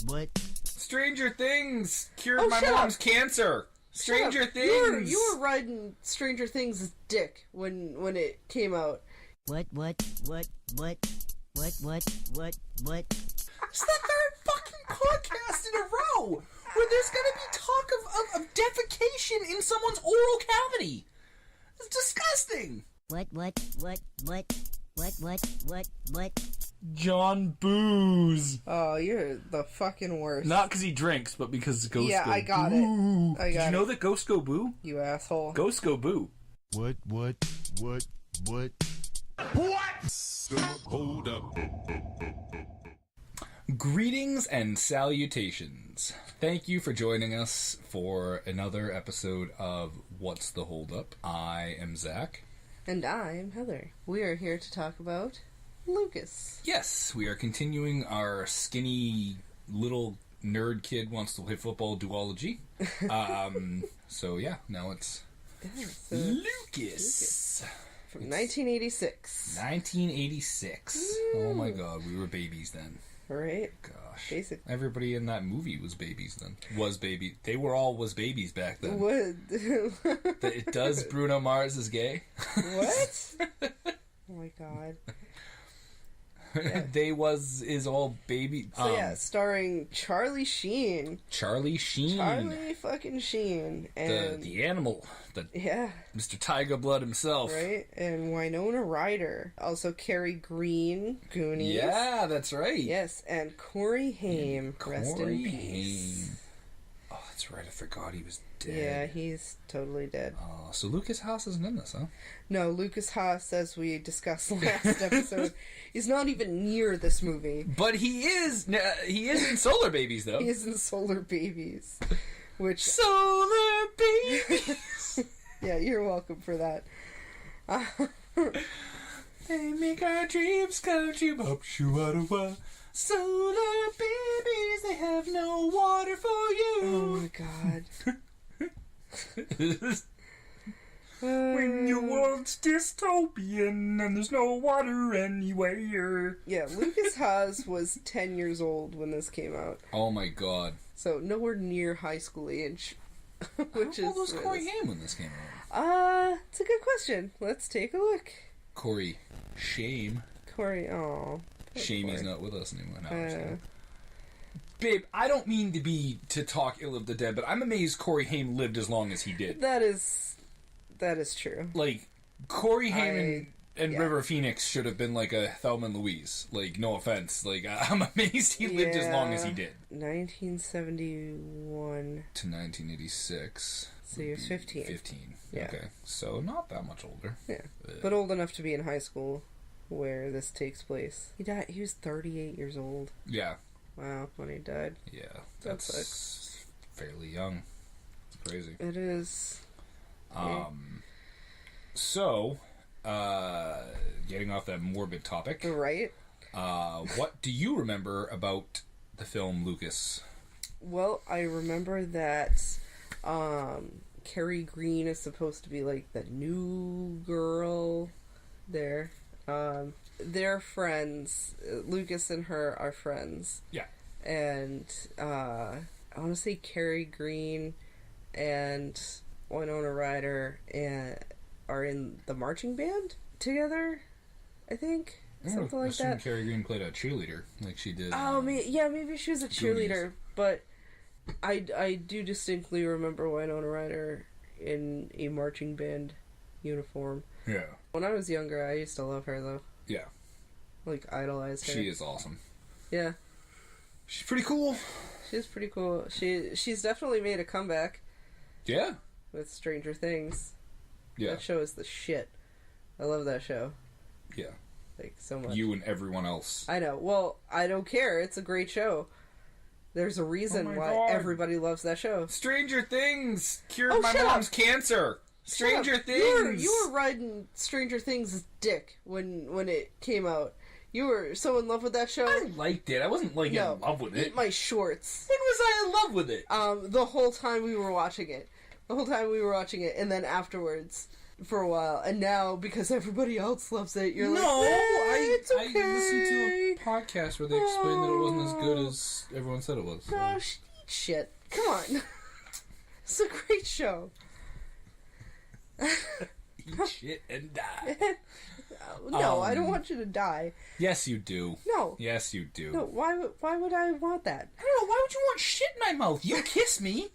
What? Stranger Things cured my mom's cancer. Stranger Things. You were riding Stranger Things' dick when it came out. What? It's the third fucking podcast in a row where there's gonna be talk of defecation in someone's oral cavity. It's disgusting. What? John Booze. Oh, you're the fucking worst. Not because he drinks, but because ghosts yeah, go I got boo. it. Did you know that ghosts go boo? You asshole. Ghosts go boo. What? Hold up. Greetings and salutations. Thank you for joining us for another episode of What's the Hold Up? I am Zach. And I'm Heather. We are here to talk about Lucas. Yes, we are continuing our skinny little nerd kid wants to play football duology. So yeah, now it's Lucas. From 1986. 1986. Woo. Oh my god, we were babies then. Right? Gosh. Basically. Everybody in that movie was babies then. Was baby. They were all was babies back then. What? Does Bruno Mars is gay? What? Oh my god. Yeah. Is all baby. So yeah, starring Charlie Sheen. Charlie Sheen. Charlie fucking Sheen. And the animal. Yeah. Mr. Tiger Blood himself. Right? And Winona Ryder. Also Kerri Green, Goonies. Yeah, that's right. Yes, and Corey Haim. Rest in peace. Haim. Oh, that's right. I forgot he was dead. Yeah, he's totally dead. Oh, so Lucas Haas isn't in this, huh? No, Lucas Haas, as we discussed last episode, is not even near this movie. But he is in Solar Babies, though. He is in Solar Babies. Which... Solar Babies! Yeah, you're welcome for that. They make our dreams come true. Up, Solar Babies, they have no water for you. Oh my god. When your world's dystopian and there's no water anywhere. Yeah, Lucas Haas was 10 years old when this came out. Oh my god. So nowhere near high school age. Which How old was Corey Haim when this came out? It's a good question. Let's take a look. Corey Shame. Corey, oh. Shame he's not with us anymore. No, babe, I don't mean to talk ill of the dead, but I'm amazed Corey Haim lived as long as he did. That is true. Like, Corey Haim and River Phoenix should have been like a Thelma and Louise. Like, no offense. Like, I'm amazed he lived as long as he did. 1971 to 1986. So he was 15. 15. Yeah. Okay. So not that much older. Yeah. But old enough to be in high school where this takes place. He died. He was 38 years old. Yeah. Wow, when he died. Yeah. That sucks. Fairly young. It's crazy. It is. So, getting off that morbid topic. Right. What do you remember about the film Lucas? Well, I remember that Kerri Green is supposed to be like the new girl there. They're friends. Lucas and her are friends. Yeah. And I want to say Kerri Green and Winona Ryder are in the marching band together, I think. Something like that. Kerri Green played a cheerleader, like she did. Oh, maybe she was a cheerleader, but I do distinctly remember Winona Ryder in a marching band uniform. Yeah. When I was younger, I used to love her, though. Yeah. Like, idolize her. She is awesome. Yeah. She's pretty cool. She's pretty cool. She's definitely made a comeback. Yeah. With Stranger Things. Yeah. That show is the shit. I love that show. Yeah. Like, so much. You and everyone else. I know. Well, I don't care. It's a great show. There's a reason why everybody loves that show. Stranger Things cured my mom's cancer. Stranger Things. You were riding Stranger Things' dick when it came out. You were so in love with that show? I liked it. I wasn't, like, in love with it. Eat my shorts. When was I in love with it? The whole time we were watching it. And then afterwards, for a while. And now, because everybody else loves it, you're like, it's okay. I listened to a podcast where they explained that it wasn't as good as everyone said it was. So. No, eat shit. Come on. It's a great show. Eat shit and die. No, I don't want you to die. Yes, you do. No. Yes, you do. No, why would I want that? I don't know. Why would you want shit in my mouth? You kiss me.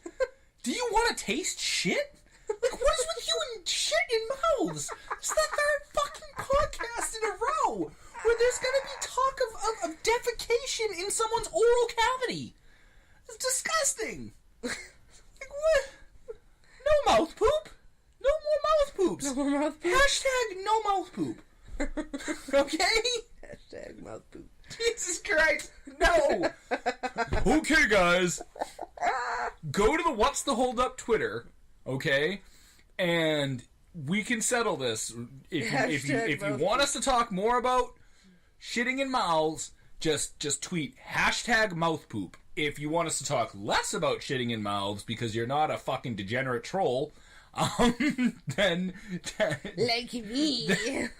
Do you want to taste shit? Like, what is with you and shit in mouths? It's the third fucking podcast in a row where there's gonna be talk of defecation in someone's oral cavity. It's disgusting. Like, what? No mouth poop. No more mouth poops. No more mouth poop. Hashtag no mouth poop. Okay? Hashtag mouth poop. Jesus Christ. No. Okay, guys. Go to the What's the Hold Up Twitter, okay? And we can settle this. If you want us to talk more about shitting in mouths, just tweet hashtag mouth poop. If you want us to talk less about shitting in mouths because you're not a fucking degenerate troll, then like me.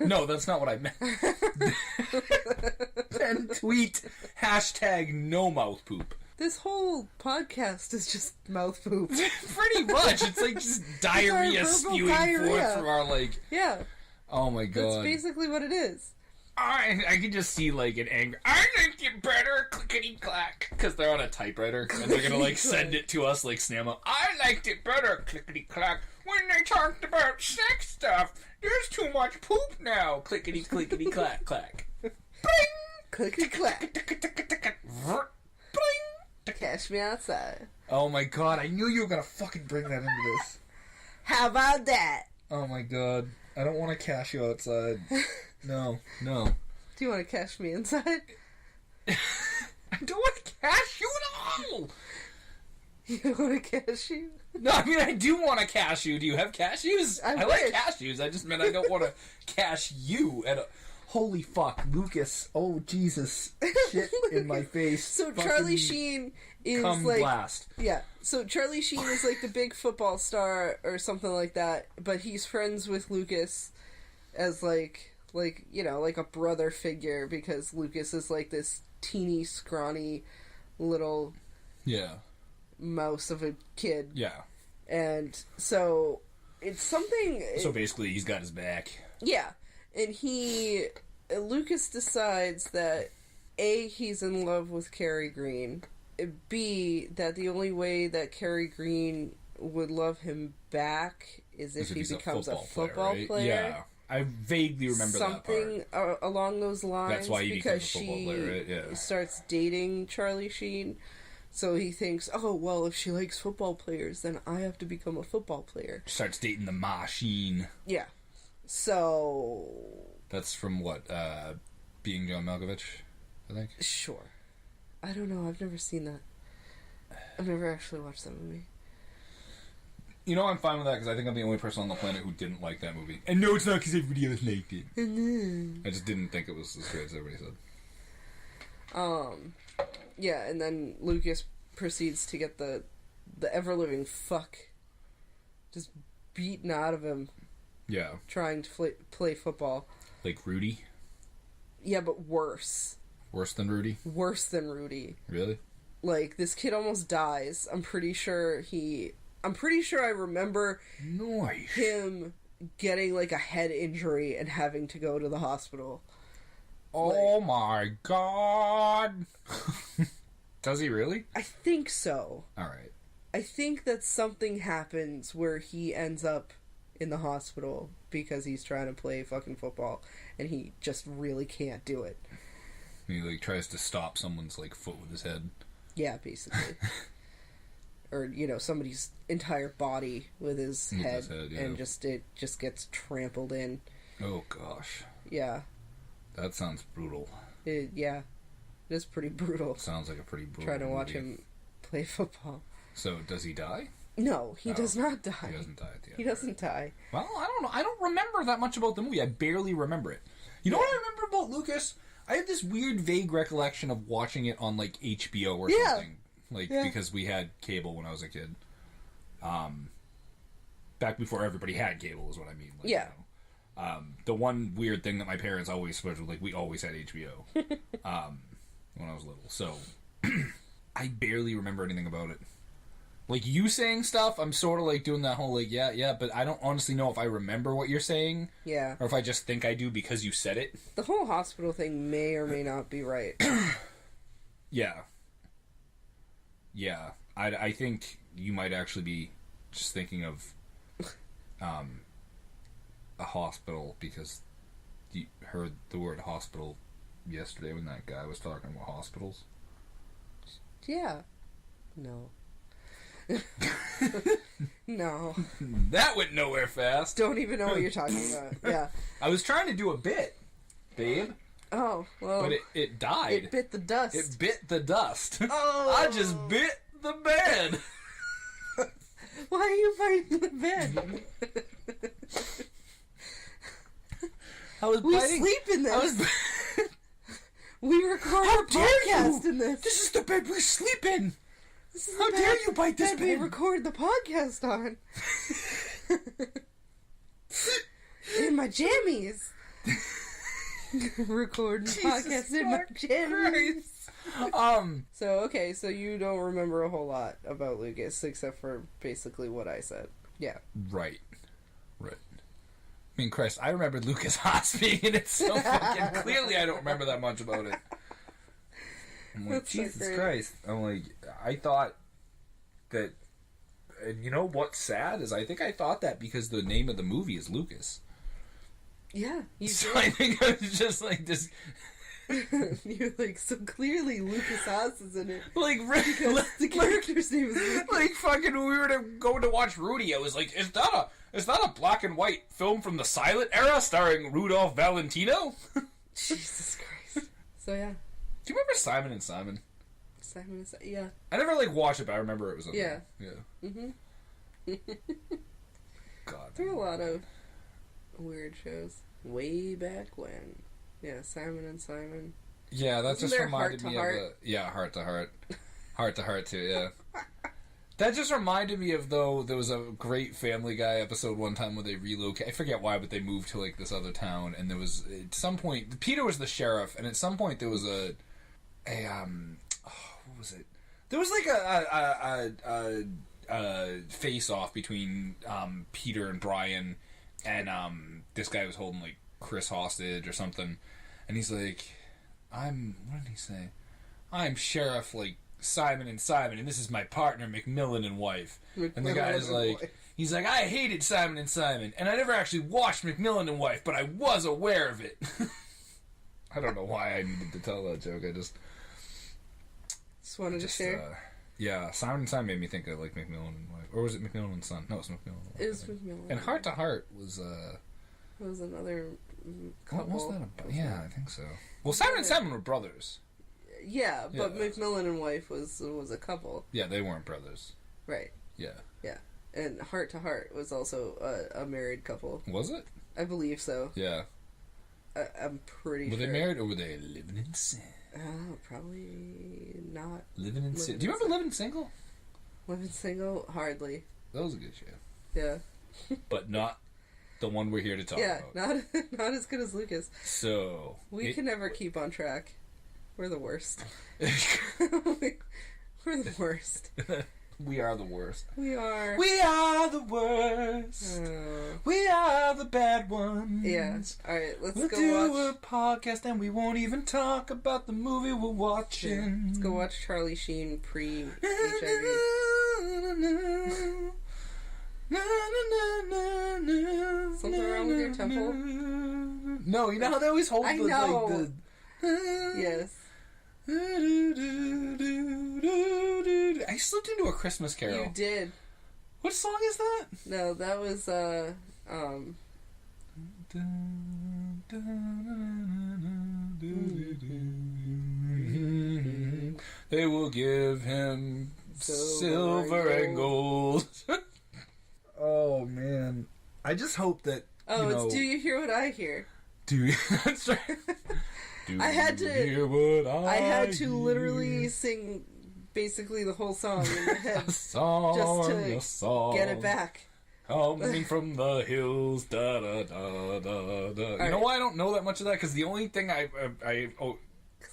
No, that's not what I meant. Then tweet hashtag no mouth poop. This whole podcast is just mouth poop. Pretty much. It's like just diarrhea spewing forth from our, like... Yeah. Oh my god. That's basically what it is. I can just see, like, an anger. I think it better, clickety-clack. Because they're on a typewriter, and they're gonna, like, send it to us like snail mail. I liked it better, clickety-clack, when they talked about sex stuff. There's too much poop now, clickety-clickety-clack-clack. Bling! Clickety-clack. Bling! Cash me outside. Oh my god, I knew you were gonna fucking bring that into this. How about that? Oh my god. I don't want to cash you outside. No. Do you want to cash me inside? I don't want to cash you at all! You don't want to cash you? No, I mean, I do want to cash you. Do you have cashews? I like cashews. I just meant I don't want to cash you at a... Holy fuck, Lucas. Oh, Jesus. Shit in my face. So Charlie Sheen is cum like... blast. Yeah. So Charlie Sheen is like the big football star or something like that, but he's friends with Lucas as like you know, like a brother figure because Lucas is like this teeny, scrawny little mouse of a kid. Yeah. And so it's something... So basically he's got his back. Yeah. And Lucas decides that A, he's in love with Kerri Green, B, that the only way that Kerri Green would love him back is if he becomes a football player. Yeah, I vaguely remember that part. Something along those lines. That's why he becomes a football player, right? Yeah. Starts dating Charlie Sheen. So he thinks, oh, well, if she likes football players, then I have to become a football player. Starts dating the machine. Yeah. So... That's from what? Being John Malkovich, I think? Sure. I don't know. I've never seen that. I've never actually watched that movie. You know, I'm fine with that because I think I'm the only person on the planet who didn't like that movie. And no, it's not because everybody else liked it. I just didn't think it was as good as everybody said. Yeah, and then Lucas proceeds to get the ever-living fuck just beaten out of him. Yeah. Trying to play football. Like Rudy? Yeah, but worse. Worse than Rudy? Worse than Rudy. Really? Like, this kid almost dies. I'm pretty sure I remember him getting, like, a head injury and having to go to the hospital. Oh my god! Does he really? I think so. Alright. I think that something happens where he ends up in the hospital because he's trying to play fucking football and he just really can't do it. He, like, tries to stop someone's, like, foot with his head. Yeah, basically. Or, you know, somebody's entire body with his head yeah. And it just gets trampled in. Oh, gosh. Yeah. That sounds brutal. Yeah. It is pretty brutal. Sounds like a pretty brutal Trying to watch him play football. So, does he die? No, he does not die. He doesn't die at the end. He doesn't die. Well, I don't know. I don't remember that much about the movie. I barely remember it. You know what I remember about Lucas? I have this weird, vague recollection of watching it on, like, HBO or something. Like, because we had cable when I was a kid. Back before everybody had cable is what I mean. Like, yeah. You know, the one weird thing that my parents always switched was, like, we always had HBO. When I was little. So, I barely remember anything about it. Like, you saying stuff, I'm sort of, like, doing that whole, like, yeah, but I don't honestly know if I remember what you're saying. Yeah. Or if I just think I do because you said it. The whole hospital thing may or may not be right. Yeah. Yeah. I think you might actually be just thinking of a hospital because you heard the word hospital yesterday when that guy was talking about hospitals. Yeah. No. No. That went nowhere fast. Don't even know what you're talking about. Yeah. I was trying to do a bit, babe. Oh, well. But it died. It bit the dust. It bit the dust. Oh. I just bit the bed. Why are you biting the bed? We sleep in this. We record our podcast in this. This is the bed we sleep in. How dare you bite this bed? We record the podcast on. In my jammies. Recording podcast in my jammies. So you don't remember a whole lot about Lucas except for basically what I said. Yeah. Right. I mean, Christ, I remembered Lucas Haas being in it so fucking clearly. I don't remember that much about it. I'm like, That's Jesus so Christ. I'm like, I thought that, and you know what's sad is I think I thought that because the name of the movie is Lucas. Yeah, you So did. I think I was just like this. You're like, so clearly Lucas Haas is in it. Like, The character's name is Lucas. like fucking when we were going to watch Rudy, I was like, is that a black and white film from the silent era starring Rudolph Valentino? Jesus Christ. So yeah. Do you remember Simon and Simon? Simon is, yeah. I never like watched it, but I remember it was on Yeah. there. Yeah. God. There were a lot of weird shows way back when. Yeah, Simon and Simon. Yeah, that Wasn't just there reminded me Heart of to Heart to Heart. Heart to Heart too, yeah. That just reminded me of, though, there was a great Family Guy episode one time where they relocate. I forget why, but they moved to, like, this other town, and there was, at some point, Peter was the sheriff, and at some point there was what was it? There was, like, a face-off between, Peter and Brian, and, this guy was holding, like, Chris hostage or something, and he's like, what did he say? I'm Sheriff, like, Simon and Simon, and this is my partner, McMillan and wife. And the guy's like, he's like, I hated Simon and Simon, and I never actually watched McMillan and wife, but I was aware of it. I don't know why I needed to tell that joke. I just wanted to share. Yeah, Simon and Simon made me think of, like, McMillan and wife, or was it McMillan and Son? No, it's McMillan and wife. It was McMillan. And Heart to Heart was It was another couple. what was that about? Yeah, I think so. Well, Simon and Simon were brothers. Yeah, but Yeah. McMillan and wife was a couple. Yeah, they weren't brothers. Right. Yeah. Yeah. And Heart to Heart was also a married couple. Was it? I believe so. Yeah. I'm pretty Were sure. they married or were they living in sin? Probably not. Living in sin. Living Do you in remember Living Single? Living single? Hardly. That was a good show. Yeah. But not the one we're here to talk Yeah, about. not as good as Lucas. So... We can never keep on track. We're the worst. We're the worst. We are the worst. We are. We are the worst. We are the bad ones. Yeah. Alright, let's We'll go do watch. a podcast and we won't even talk about the movie we're watching. Yeah, let's go watch Charlie Sheen pre-HIV. Something wrong with your temple? No, you know how they always hold I the, know. like, the... Yes. I slipped into a Christmas Carol. You did. What song is that? No, that was, They will give him silver and gold. Oh, man. I just hope that, Oh, you know... it's Do You Hear What I Hear? Do you... That's right. Do I had to. you hear what I had to hear? literally sing basically the whole song in my head A song, a song. Get it back. Coming from the hills, da da da da da. You know why I don't know that much of that? Because the only thing I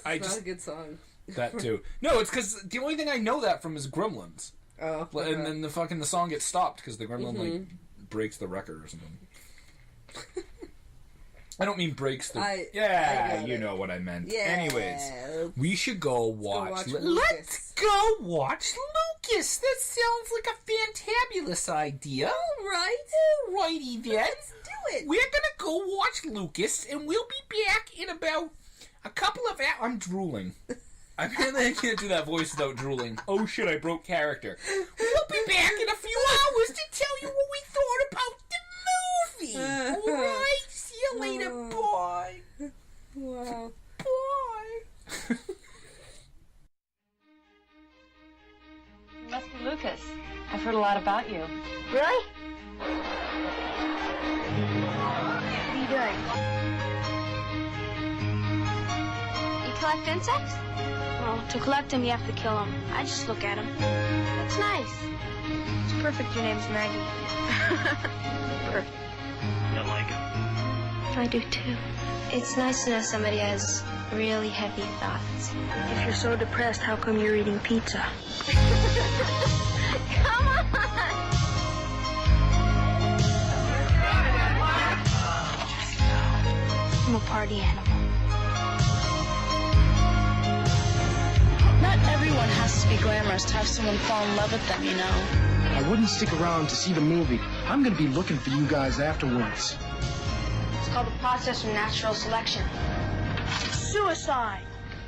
It's not a good song. That too. No, it's because the only thing I know that from is Gremlins. Oh. Okay. And then the song gets stopped because the gremlin like breaks the record or something. I don't mean breaks the. You know what I meant. Yeah. Anyways, we should go watch. Let's go watch Lucas. That sounds like a fantabulous idea. Alrighty then. Let's do it. We're gonna go watch Lucas, and we'll be back in about a couple of hours. I'm drooling. Apparently I can't do that voice without drooling. Oh shit, I broke character. We'll be back in a few hours to tell you what we thought about the movie. Alright, see you later, bye. Wow. Bye. You must be Lucas. I've heard a lot about you. Really? What are you doing? You collect insects? Well, to collect them, you have to kill them. I just look at them. That's nice. It's perfect your name's Maggie. Perfect. You like it? I do, too. It's nice to know somebody has really heavy thoughts. If you're so depressed, how come you're eating pizza? Come on! I'm a party animal. Not everyone has to be glamorous to have someone fall in love with them, you know. I wouldn't stick around to see the movie. I'm gonna be looking for you guys afterwards. It's called the process of natural selection. Suicide.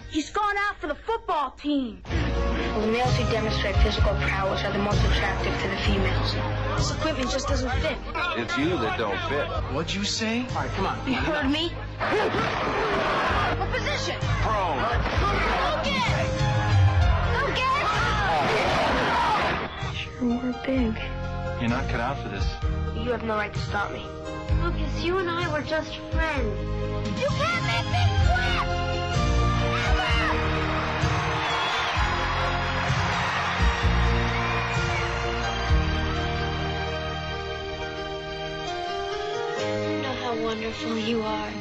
He's gone out for the football team. Well, the males who demonstrate physical prowess are the most attractive to the females. This equipment just doesn't fit. It's you that don't fit. What'd you say? All right, come on. You heard me? What position? Prone. Lucas! Sure, we're big. You're not cut out for this. You have no right to stop me. Lucas, you and I were just friends. You can't make me quit! You know how wonderful you are.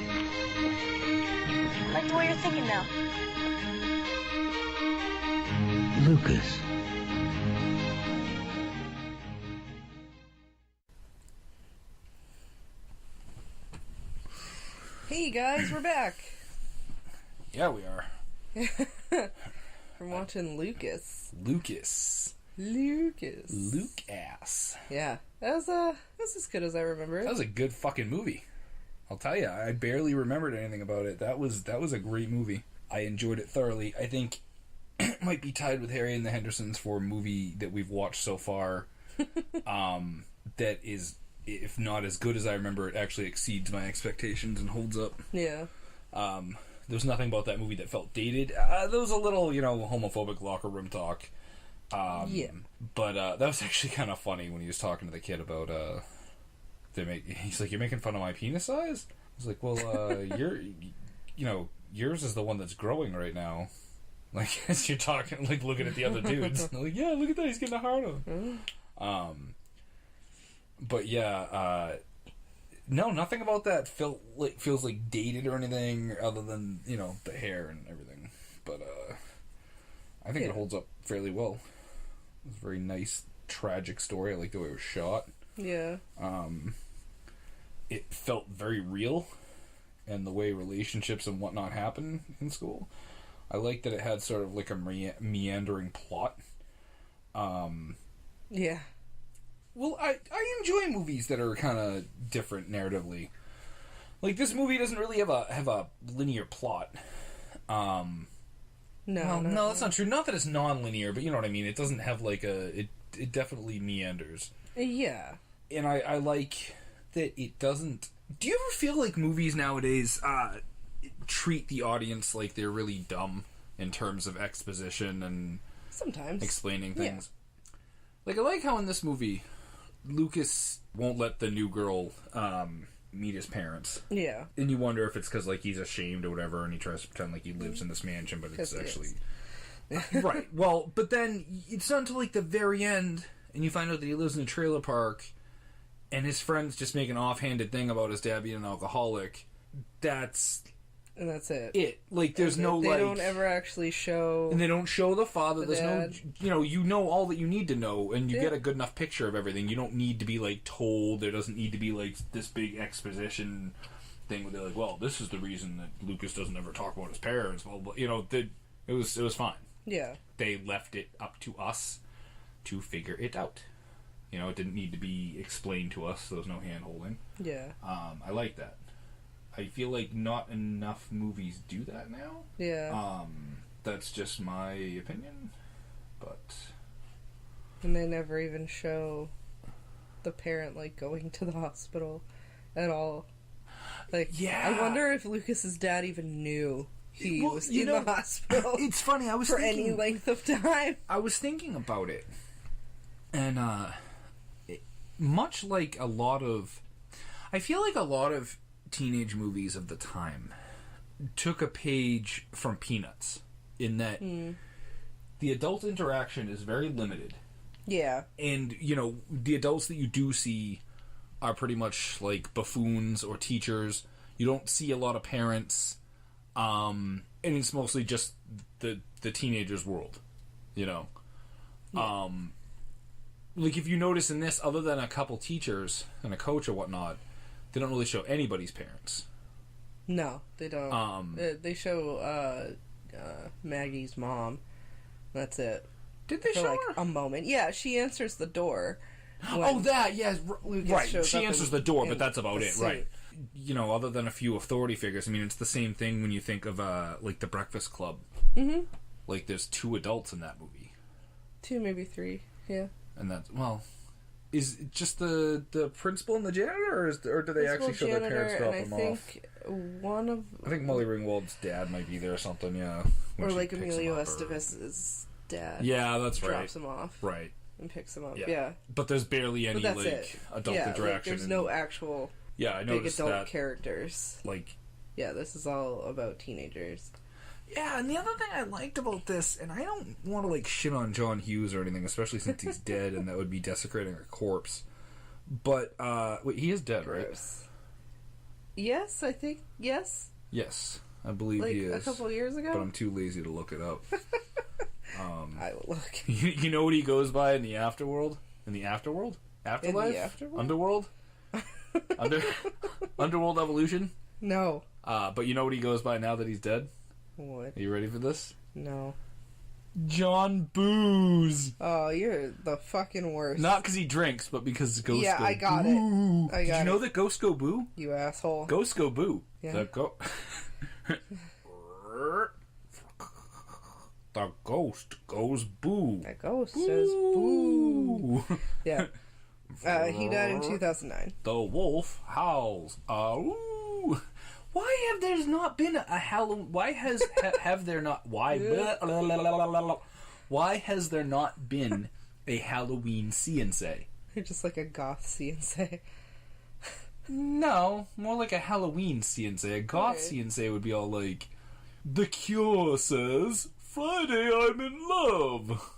I like the way you're thinking now. Lucas. Hey guys, we're back. Yeah, we are. From watching Lucas. Lucas. Luke-ass. Yeah. That was as good as I remember it. That was a good fucking movie. I'll tell you, I barely remembered anything about it. That was a great movie. I enjoyed it thoroughly. I think it might be tied with Harry and the Hendersons for a movie that we've watched so far that is, if not as good as I remember, it actually exceeds my expectations and holds up. Yeah. There was nothing about that movie that felt dated. There was a little, homophobic locker room talk. Yeah. But that was actually kind of funny when he was talking to the kid about, he's like, you're making fun of my penis size? I was like, well, yours is the one that's growing right now. Like, as you're talking, like, looking at the other dudes. I'm like, yeah, look at that, he's getting a hard on. But yeah, no, nothing about that feels like dated or anything other than, the hair and everything. But I think it holds up fairly well. It's a very nice, tragic story. I like the way it was shot. Yeah. It felt very real, and the way relationships and whatnot happen in school. I like that it had sort of like a meandering plot. Yeah. Well, I enjoy movies that are kind of different narratively. Like, this movie doesn't really have a linear plot. No, that's not true. Not that it's non-linear, but you know what I mean. It doesn't have like it definitely meanders. Yeah. And I like that it doesn't. Do you ever feel like movies nowadays treat the audience like they're really dumb in terms of exposition and sometimes explaining things? Yeah. Like, I like how in this movie, Lucas won't let the new girl meet his parents. Yeah. And you wonder if it's because, like, he's ashamed or whatever, and he tries to pretend like he lives in this mansion, but it's actually... Right. Well, but then it's not until, like, the very end, and you find out that he lives in a trailer park, and his friends just make an offhanded thing about his dad being an alcoholic. And that's it. Like, there's no, they like... They don't ever actually show... And they don't show the father. The There's dad. no... You know all that you need to know, and you get a good enough picture of everything. You don't need to be, like, told. There doesn't need to be, like, this big exposition thing where they're like, well, this is the reason that Lucas doesn't ever talk about his parents. Well, you know, it was fine. Yeah. They left it up to us to figure it out. You know, it didn't need to be explained to us. There was no hand-holding. Yeah. I like that. I feel like not enough movies do that now. Yeah. That's just my opinion, but... And they never even show the parent, like, going to the hospital at all. Like, yeah. I wonder if Lucas's dad even knew he was in the hospital. It's funny, I was for thinking... any length of time. I was thinking about it, and, much like a lot of... I feel like a lot of teenage movies of the time took a page from Peanuts in that the adult interaction is very limited. Yeah. And, you know, the adults that you do see are pretty much like buffoons or teachers. You don't see a lot of parents. And it's mostly just the teenager's world, you know. Yeah. Like, if you notice in this, other than a couple teachers and a coach or whatnot, they don't really show anybody's parents. No, they don't. They show Maggie's mom. That's it. Did they for show like her? a moment? Yeah, she answers the door. Oh, that, yes, right. shows She up answers in- the door, in but that's about the it, suit. right? You know, other than a few authority figures, I mean, it's the same thing when you think of like the Breakfast Club. Mm-hmm. Like, there's 2 adults in that movie, 2, maybe 3. Yeah. and that's is it just the principal and the janitor, or do they actually show their parents drop them off? I think Molly Ringwald's dad might be there or something. Yeah, when Or she like picks Emilio him up, Estevez's dad. Yeah, that's right. Drops him off. Right. And picks him up. Yeah. But there's barely any But that's like it. adult yeah, interaction. Like, there's and- no actual I big noticed adult that. characters. Like, yeah, this is all about teenagers. yeah, and the other thing I liked about this, and I don't want to like shit on John Hughes or anything, especially since he's dead, and that would be desecrating a corpse. But wait, he is dead, right? Gross. Yes, I think yes. Yes, I believe Like he is. a couple years ago. But I'm too lazy to look it up. I will look. You know what he goes by in the afterworld? In the afterworld? Afterlife? afterworld? Underworld? Underworld evolution? No. But you know what he goes by now that he's dead? What? Are you ready for this? No. John Booze. Oh, you're the fucking worst. Not because he drinks, but because ghosts Yeah, go I got boo. it. I Did got you know it. that ghosts go boo? You asshole. Ghosts go boo. Yeah. The ghost goes boo. That ghost says boo. Yeah. He died in 2009. The wolf howls. Ooh. Why have there not been a Halloween? Why has have there not? Why? Why has there not been a Halloween CNC? You're just like a goth CNC. No, more like a Halloween CNC. A goth Okay. CNC would be all like, The Cure says, Friday I'm in love.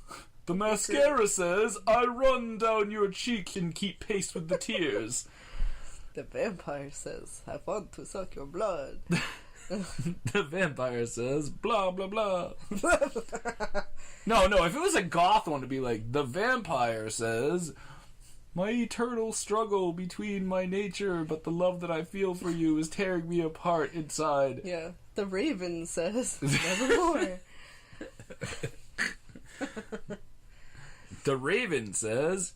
The mascara says, I run down your cheek and keep pace with the tears. The vampire says, I want to suck your blood. The vampire says, blah, blah, blah. No, if it was a goth one, it'd be like, the vampire says, my eternal struggle between my nature, but the love that I feel for you is tearing me apart inside. Yeah. The raven says, nevermore. The raven says,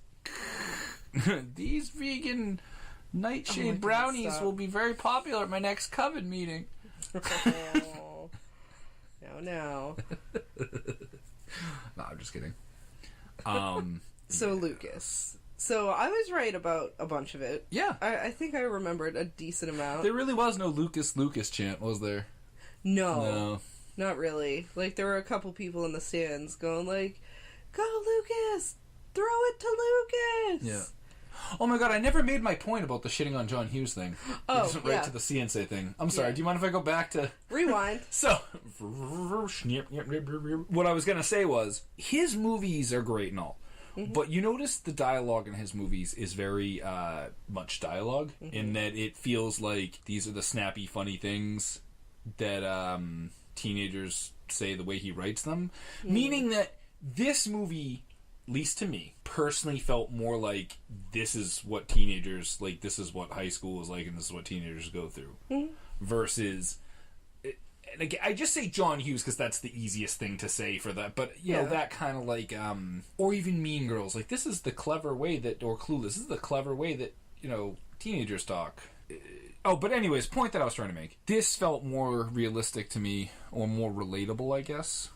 these vegan nightshade brownies stop. will be very popular at my next coven meeting. Oh. No. No, I'm just kidding. So, Lucas. So, I was right about a bunch of it. Yeah. I think I remembered a decent amount. There really was no Lucas chant, was there? No. Not really. Like, there were a couple people in the stands going like, go Lucas! Throw it to Lucas! Yeah. Oh my god, I never made my point about the shitting on John Hughes thing. Oh, Just went right to the CNC thing. I'm sorry, do you mind if I go back to... Rewind. So, what I was going to say was, his movies are great and all, but you notice the dialogue in his movies is very much dialogue, in that it feels like these are the snappy, funny things that teenagers say the way he writes them. Meaning that this movie, at least to me, personally felt more like this is what teenagers, like this is what high school is like and this is what teenagers go through. Versus... And again, I just say John Hughes because that's the easiest thing to say for that. But, you know, that kind of like... or even Mean Girls. Like, this is the clever way that... Or Clueless. This is the clever way that, you know, teenagers talk. Oh, but anyways, point that I was trying to make. This felt more realistic to me. Or more relatable, I guess.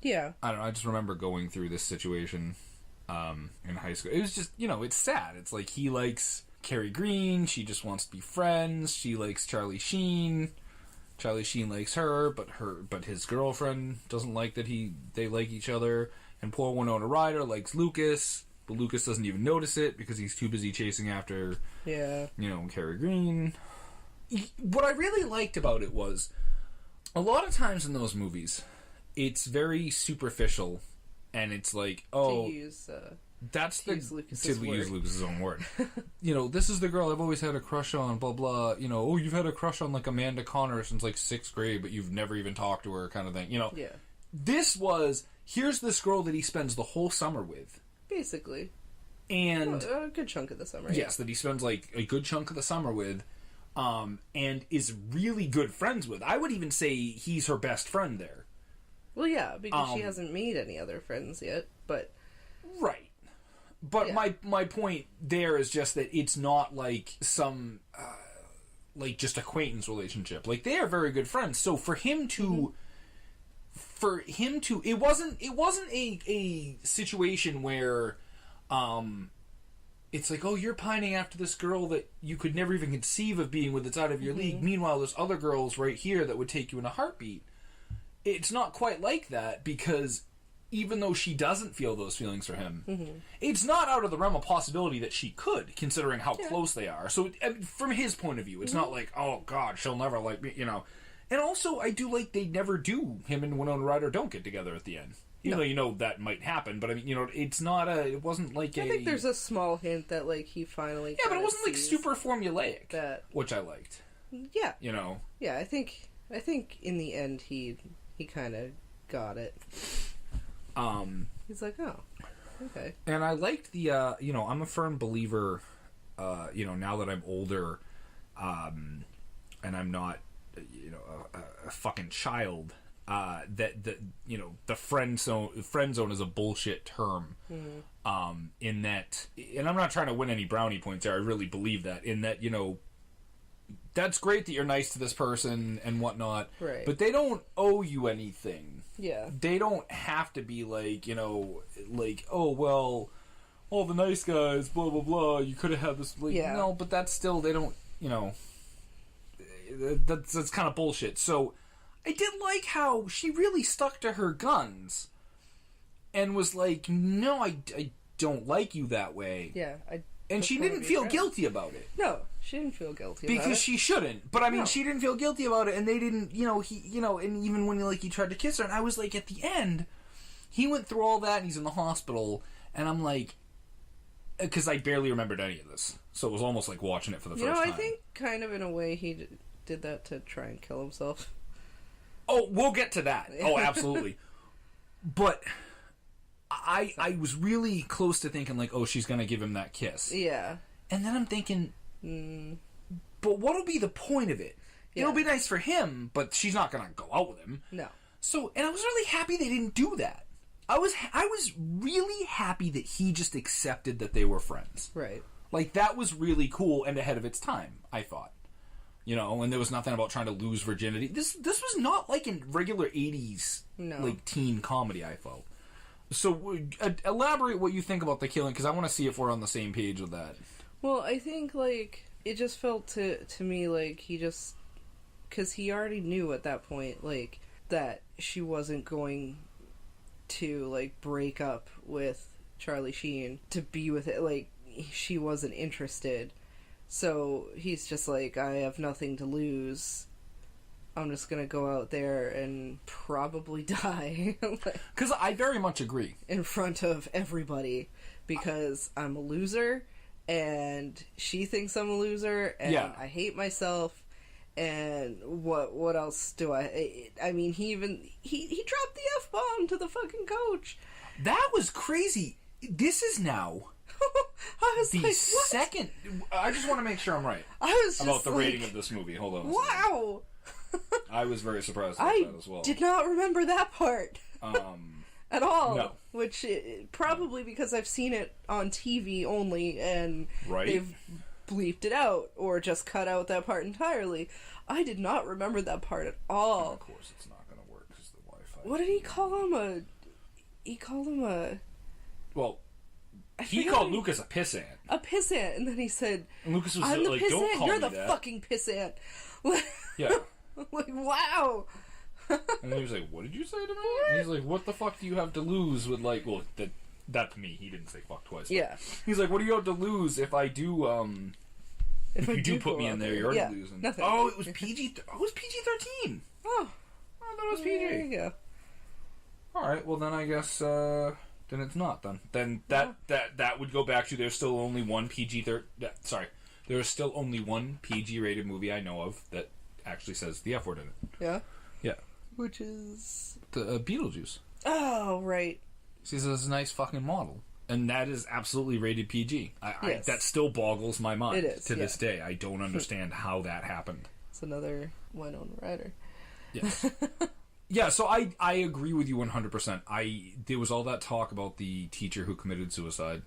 Yeah. I don't know. I just remember going through this situation in high school. It was just, you know, it's sad. It's like he likes Kerri Green. She just wants to be friends. She likes Charlie Sheen. Charlie Sheen likes her, but his girlfriend doesn't like that they like each other. And poor Winona Ryder likes Lucas, but Lucas doesn't even notice it because he's too busy chasing after, you know, Kerri Green. What I really liked about it was, a lot of times in those movies, it's very superficial, and it's like, oh, that's the... use Lucas's own word. You know, this is the girl I've always had a crush on, blah, blah. You know, oh, you've had a crush on, like, Amanda Connor since, like, 6th grade, but you've never even talked to her, kind of thing. You know, this was, here's this girl that he spends the whole summer with. Basically. And... Well, a good chunk of the summer. Yes, that he spends, like, a good chunk of the summer with, and is really good friends with. I would even say he's her best friend there. Well, yeah, because she hasn't made any other friends yet, but... Right. But my point there is just that it's not like some like just acquaintance relationship. Like, they are very good friends. So for him to it wasn't a situation where it's like, oh, you're pining after this girl that you could never even conceive of being with that's out of your league. Meanwhile, there's other girls right here that would take you in a heartbeat. It's not quite like that, because even though she doesn't feel those feelings for him, it's not out of the realm of possibility that she could, considering how close they are. So, I mean, from his point of view, it's not like, oh, God, she'll never like me, you know. And also, I do like they never do, him and Winona Ryder don't get together at the end. Even though, you know, that might happen, but I mean, you know, it's not it wasn't like I think there's a small hint that, like, he finally... Yeah, but it wasn't, like, super formulaic, which I liked. Yeah. You know? Yeah, I think in the end he kind of got it. He's like, oh, okay. And I liked the, you know, I'm a firm believer, you know, now that I'm older, and I'm not, you know, a fucking child, that you know, the friend zone is a bullshit term. In that, and I'm not trying to win any brownie points there, I really believe that, in that, you know, that's great that you're nice to this person and whatnot, right, but they don't owe you anything. Yeah. They don't have to be like, you know, like, oh, well, all the nice guys, blah, blah, blah, you could have had this, like, no, but that's still, they don't, you know, that's kind of bullshit. So, I did like how she really stuck to her guns and was like, no, I don't like you that way. Yeah, and she didn't feel guilty about it. No, she didn't feel guilty about it. Because she shouldn't. But I mean, she didn't feel guilty about it, and they didn't, you know, and even when, like, he tried to kiss her, and I was like, at the end, he went through all that, and he's in the hospital, and I'm like, because I barely remembered any of this. So it was almost like watching it for the first time. I think kind of in a way he did that to try and kill himself. Oh, we'll get to that. Oh, absolutely. But I was really close to thinking, like, oh, she's going to give him that kiss. Yeah. And then I'm thinking, but what'll be the point of it? Yeah. It'll be nice for him, but she's not going to go out with him. No. So, and I was really happy they didn't do that. I was really happy that he just accepted that they were friends. Right. Like, that was really cool and ahead of its time, I thought. You know, and there was nothing about trying to lose virginity. This was not like a regular 80s, like, teen comedy, I felt. So, elaborate what you think about the killing, because I want to see if we're on the same page with that. Well, I think, like, it just felt to me like he just... Because he already knew at that point, like, that she wasn't going to, like, break up with Charlie Sheen to be with it. Like, she wasn't interested. So he's just like, I have nothing to lose. I'm just gonna go out there and probably die. Because I very much agree. In front of everybody. Because I'm a loser, and she thinks I'm a loser, and I hate myself, and what else do I mean, he dropped the F-bomb to the fucking coach. That was crazy. This is now... I was the like, what? second... I just want to make sure I'm right. I was just about the like, rating of this movie. Hold on. Wow! I was very surprised about that as well. I did not remember that part. At all. No. Which, probably because I've seen it on TV only, and they've bleeped it out, or just cut out that part entirely. I did not remember that part at all. And of course it's not going to work because the Wi-Fi... What did he call him? He called him a... Well... He called Lucas a pissant. A pissant, and then he said, and Lucas was I'm the like, pissant, don't call you're me the that. fucking pissant. Yeah. Like, wow. And then he was like, what did you say to me? And he's like, what the fuck do you have to lose with, like, well, that to me, he didn't say fuck twice. Yeah. He's like, what do you have to lose if I do, if you do put me in there, you're already losing. Nothing. Oh, it was PG, it was PG-13. Oh. I thought it was PG. There you go. Alright, well then I guess, then it's not, then. Then that would go back to there's still only one there's still only one PG-rated movie I know of that actually says the F word in it. Yeah? Yeah. Which is... The Beetlejuice. Oh, right. She says it's a nice fucking model. And that is absolutely rated PG. Yes. That still boggles my mind It is, to this day. I don't understand how that happened. It's another Winona Ryder. Yes. Yeah, so I agree with you 100%. There was all that talk about the teacher who committed suicide.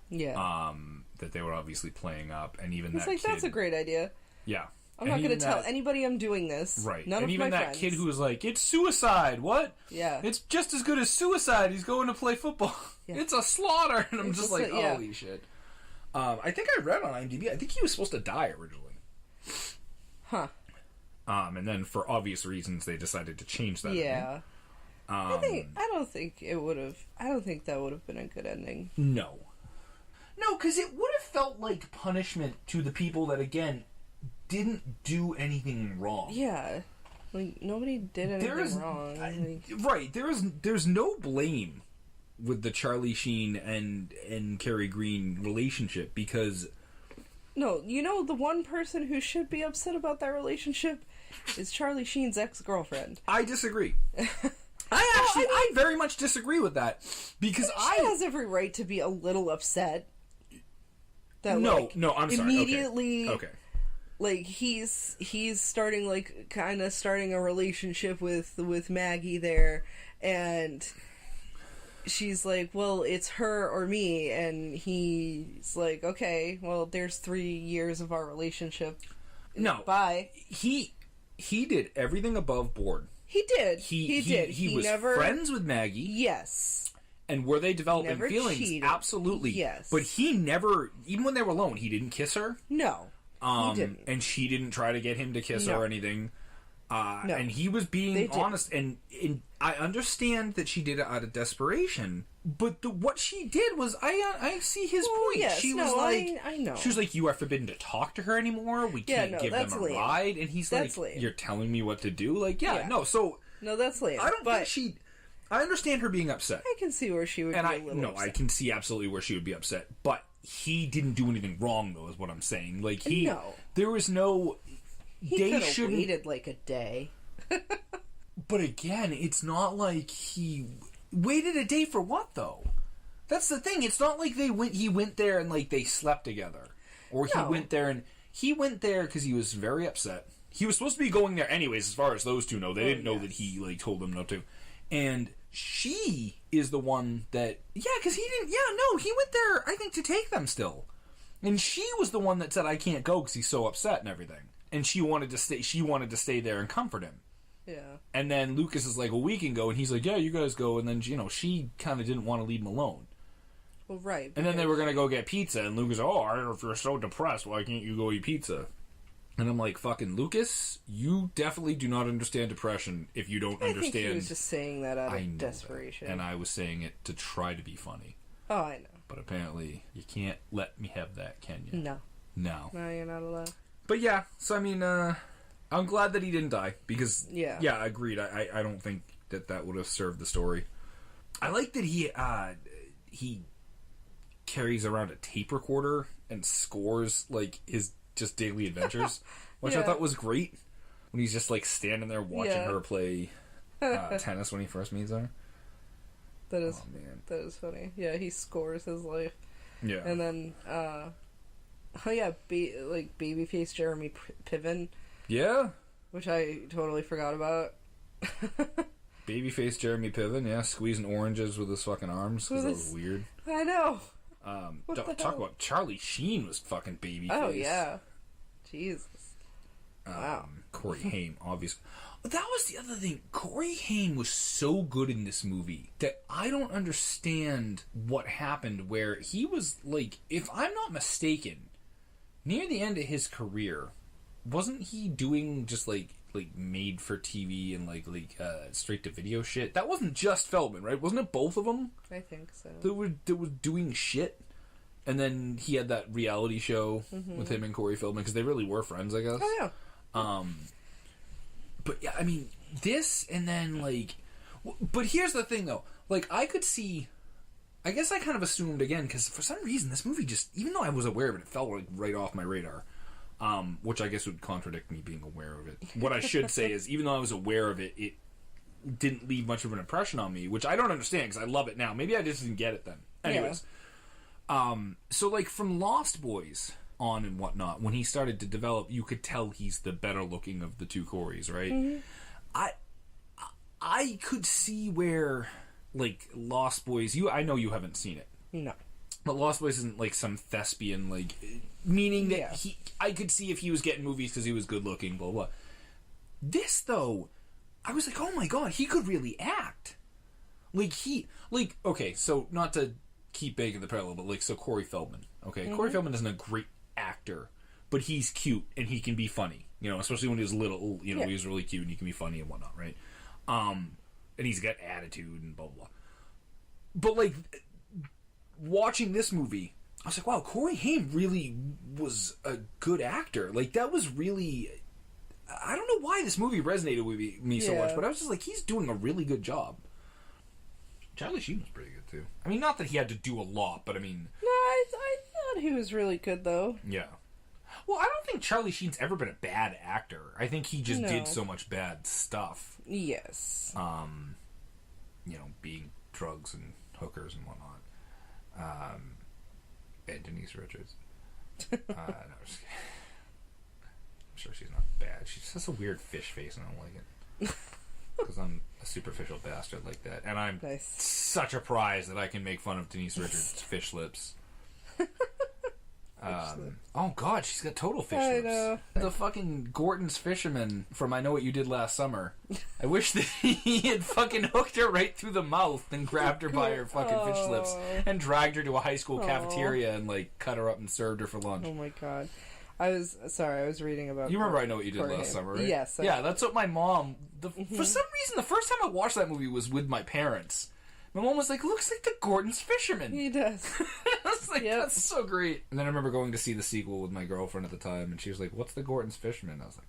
Yeah. That they were obviously playing up, and even it's that like, kid... that's a great idea. Yeah. I'm not going to tell anybody I'm doing this. Right. None and of even my that friends. kid who was like, it's suicide, what? Yeah. It's just as good as suicide, he's going to play football. Yeah. It's a slaughter. And I'm just like, holy shit. I think I read on IMDb, I think he was supposed to die originally. Huh. And then for obvious reasons they decided to change that. Yeah. I don't think that would have been a good ending. No, because it would have felt like punishment to the people that, again, didn't do anything wrong. Yeah. Like, nobody did anything wrong. Right. There's no blame with the Charlie Sheen and Kerri Green relationship, because... No, the one person who should be upset about that relationship is Charlie Sheen's ex-girlfriend. I disagree. I very much disagree with that, because she has every right to be a little upset. That, no, I'm sorry. Immediately, okay. Like, he's starting, like, kind of starting a relationship with Maggie there, and she's like, well, it's her or me, and he's like, okay, well, there's 3 years of our relationship. No. Bye. He did everything above board. He did. He did. He was never... friends with Maggie. Yes. And were they developing feelings? Cheated. Absolutely. Yes. But he never, even when they were alone, he didn't kiss her. No. He didn't. And she didn't try to get him to kiss her or anything. No. And he was being honest. And I understand that she did it out of desperation. But what she did was, I see his point. Yes, she was like, I know. She was like, you are forbidden to talk to her anymore. We can't give them a ride. And he's like, you're telling me what to do? Like, no, that's lame. I don't think I understand her being upset. I can see where she would be a little upset. I can see absolutely where she would be upset. But he didn't do anything wrong, though, is what I'm saying. Like, there was no... He could have waited, like, a day. But again, it's not like he... Waited a day for what, though? That's the thing. It's not like he went there and, like, they slept together. Or he went there and... He went there because he was very upset. He was supposed to be going there anyways, as far as those two know. They didn't know that he, like, told them not to. And she is the one that... Yeah, because he didn't... Yeah, no, he went there, I think, to take them still. And she was the one that said, I can't go because he's so upset and everything. And she wanted to stay. She wanted to stay there and comfort him. Yeah. And then Lucas is like, well, we can go. And he's like, yeah, you guys go. And then, she kind of didn't want to leave him alone. Well, right. And then they were going to go get pizza. And Lucas, if you're so depressed, why can't you go eat pizza? And I'm like, fucking Lucas, you definitely do not understand depression if you don't understand. I think he was just saying that out of desperation. And I was saying it to try to be funny. Oh, I know. But apparently, you can't let me have that, can you? No. No. No, you're not allowed. But yeah, so I mean, I'm glad that he didn't die, because, Yeah, agreed. I don't think that would have served the story. I like that he carries around a tape recorder and scores, like, his just daily adventures, which I thought was great. When he's just, like, standing there watching her play tennis when he first meets her. That is funny. Yeah, he scores his life. Yeah. And then, babyface Jeremy Piven. Yeah. Which I totally forgot about. Babyface Jeremy Piven, yeah, squeezing oranges with his fucking arms, because that was weird. I know. Talk about Charlie Sheen was fucking babyface. Oh, yeah. Jesus. Wow. Corey Haim, obviously. That was the other thing. Corey Haim was so good in this movie that I don't understand what happened, where he was, like, if I'm not mistaken, near the end of his career, wasn't he doing just, like made for TV and, like straight to video shit? That wasn't just Feldman, right? Wasn't it both of them? I think so. That was doing shit. And then he had that reality show with him and Corey Feldman, because they really were friends, I guess. Oh, yeah. But yeah, I mean, this, and then, like... But here's the thing, though. Like, I could see... I guess I kind of assumed, again, because for some reason, this movie just... Even though I was aware of it, it fell, like, right off my radar. Which I guess would contradict me being aware of it. What I should say is, even though I was aware of it, it didn't leave much of an impression on me, which I don't understand, because I love it now. Maybe I just didn't get it then. Anyways. Yeah. So, like, from Lost Boys on and whatnot, when he started to develop, you could tell he's the better looking of the two Coreys, right? Mm-hmm. I could see where, like, Lost Boys... I know you haven't seen it. No. But Lost Boys isn't, like, some thespian, like... Meaning that I could see if he was getting movies because he was good looking, blah, blah. This, though, I was like, oh my god, he could really act. Okay, so, not to keep baking the parallel, but, like, so Corey Feldman, okay? Mm-hmm. Corey Feldman isn't a great actor, but he's cute, and he can be funny, especially when he was little, he was really cute, and he can be funny and whatnot, right? And he's got attitude and blah, blah. But, like, watching this movie, I was like, wow, Corey Haim really was a good actor. Like, that was really... I don't know why this movie resonated with me so much, but I was just like, he's doing a really good job. Charlie Sheen was pretty good, too. I mean, not that he had to do a lot, but I mean... No, I thought he was really good, though. Yeah. Well, I don't think Charlie Sheen's ever been a bad actor. I think he just did so much bad stuff. Yes. Being drugs and hookers and whatnot. And Denise Richards. No, I'm just kidding. I'm sure she's not bad. She just has a weird fish face, and I don't like it. Because I'm a superficial bastard like that. And I'm such a prize that I can make fun of Denise Richards' fish lips. Oh god, she's got total fish lips. Know. The fucking Gorton's fisherman from I Know What You Did Last Summer. I wish that he had fucking hooked her right through the mouth and grabbed her by her fucking fish lips and dragged her to a high school cafeteria and, like, cut her up and served her for lunch. Oh my god. I was reading about... You remember I Know What You Did Last Summer, right? Yes. Yeah, that's what my mom... For some reason, the first time I watched that movie was with my parents. My mom was like, looks like the Gorton's fisherman. He does. I was like, that's so great. And then I remember going to see the sequel with my girlfriend at the time, and she was like, what's the Gorton's fisherman? I was like,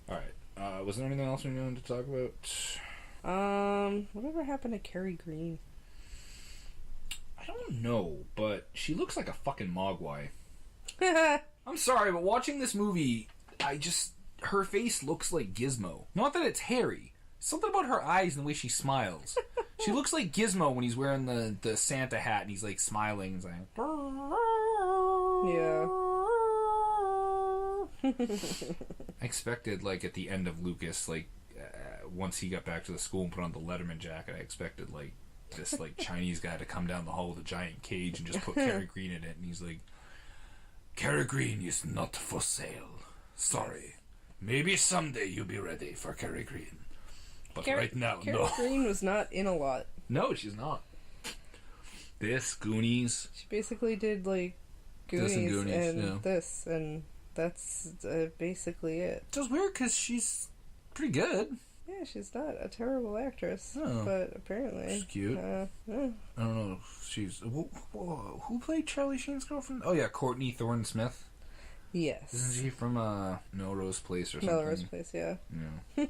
Alright. Was there anything else we wanted to talk about? Whatever happened to Kerri Green? I don't know, but she looks like a fucking Mogwai. I'm sorry, but watching this movie... her face looks like Gizmo. Not that it's hairy. Something about her eyes and the way she smiles. She looks like Gizmo when he's wearing the Santa hat and he's, like, smiling and saying... Yeah. I expected, like, at the end of Lucas, like, once he got back to the school and put on the Letterman jacket, I expected, like, this, like, Chinese guy to come down the hall with a giant cage and just put Kerri Green in it, and he's like, Kerri Green is not for sale. Sorry. Maybe someday you'll be ready for Kerri Green. But right now, no. Kerri Green was not in a lot. No, she's not. This, Goonies. She basically did, like, Goonies and this, and that's basically it. It's just weird, because she's pretty good. Yeah, she's not a terrible actress, Oh. but apparently She's cute. yeah. I don't know. She's who played Charlie Sheen's girlfriend? Oh yeah, Courtney Thorne-Smith. Yes. Isn't she from Melrose Place or something? Melrose Place, yeah. Yeah.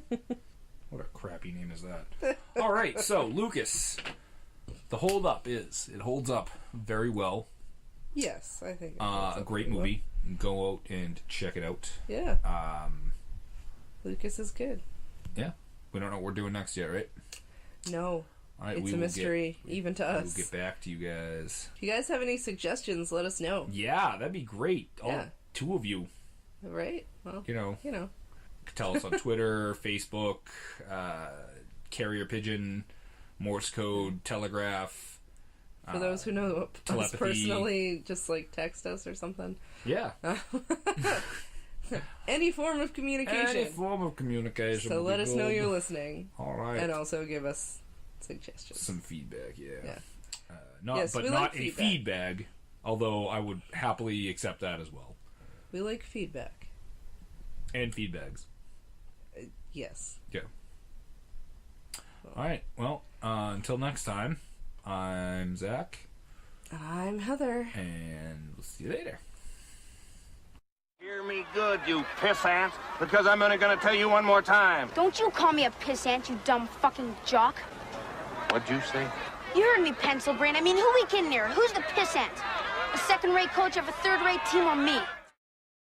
What a crappy name is that? All right, so Lucas, the hold up is it holds up very well. Yes, I think. A great movie. Go out and check it out. Yeah. Lucas is good. Yeah. We don't know what we're doing next yet, right? No. All right, It's a mystery, even to us. We'll get back to you guys. If you guys have any suggestions, let us know. Yeah, that'd be great. All Yeah. two of you. Right? Well, You know. you know. Tell us on Twitter, Facebook, carrier pigeon, Morse code, telegraph. For those who know us telepathy. personally, just like text us or something. Yeah. Any form of communication. Any form of communication. So would let be us know good. you're listening. All right. And also give us suggestions. Some feedback, yeah. Yeah. Not we not like a feedback. feedback, although I would happily accept that as well. We like feedback. And feedbacks. Yes. Yeah. All right. Well, until next time, I'm Zach, I'm Heather. and we'll see you later. Hear me good, you pissant, because I'm only gonna tell you one more time. Don't you call me a pissant, you dumb fucking jock. What'd you say? You heard me, pencil brain. I mean, who we kidding here? Who's the pissant? A second-rate coach of a third-rate team or me?